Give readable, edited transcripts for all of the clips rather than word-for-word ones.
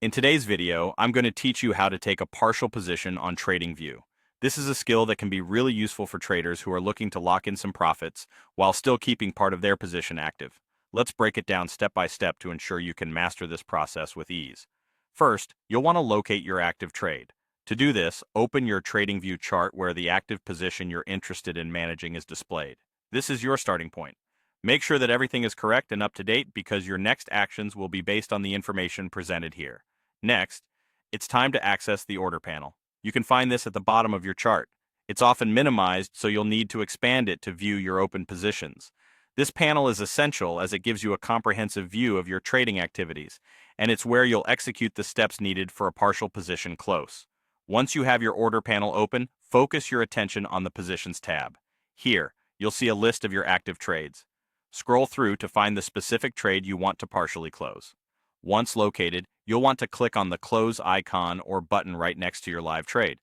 In today's video, I'm going to teach you how to take a partial position on TradingView. This is a skill that can be really useful for traders who are looking to lock in some profits while still keeping part of their position active. Let's break it down step by step to ensure you can master this process with ease. First, you'll want to locate your active trade. To do this, open your TradingView chart where the active position you're interested in managing is displayed. This is your starting point. Make sure that everything is correct and up to date because your next actions will be based on the information presented here. Next, it's time to access the order panel. You can find this at the bottom of your chart. It's often minimized, so you'll need to expand it to view your open positions. This panel is essential as it gives you a comprehensive view of your trading activities, and it's where you'll execute the steps needed for a partial position close. Once you have your order panel open, focus your attention on the Positions tab. Here, you'll see a list of your active trades. Scroll through to find the specific trade you want to partially close. Once located, you'll want to click on the close icon or button right next to your live trade.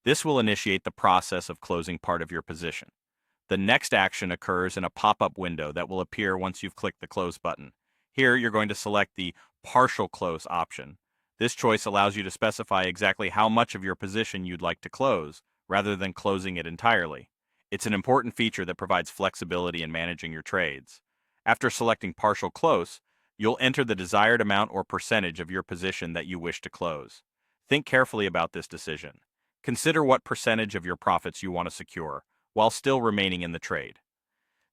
This will initiate the process of closing part of your position. The next action occurs in a pop-up window that will appear once you've clicked the close button. Here, you're going to select the partial close option. This choice allows you to specify exactly how much of your position you'd like to close, rather than closing it entirely. It's an important feature that provides flexibility in managing your trades. After selecting partial close, you'll enter the desired amount or percentage of your position that you wish to close. Think carefully about this decision. Consider what percentage of your profits you want to secure, while still remaining in the trade.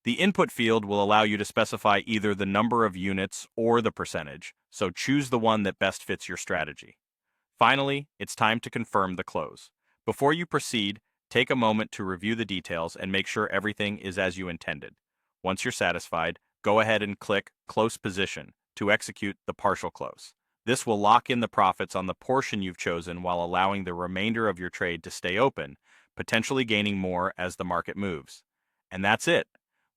The input field will allow you to specify either the number of units or the percentage, so choose the one that best fits your strategy. Finally, it's time to confirm the close. Before you proceed, take a moment to review the details and make sure everything is as you intended. Once you're satisfied, go ahead and click Close Position to execute the partial close. This will lock in the profits on the portion you've chosen while allowing the remainder of your trade to stay open, potentially gaining more as the market moves. And that's it.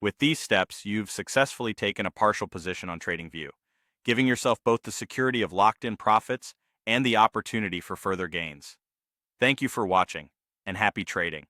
With these steps, you've successfully taken a partial position on TradingView, giving yourself both the security of locked-in profits and the opportunity for further gains. Thank you for watching, and happy trading.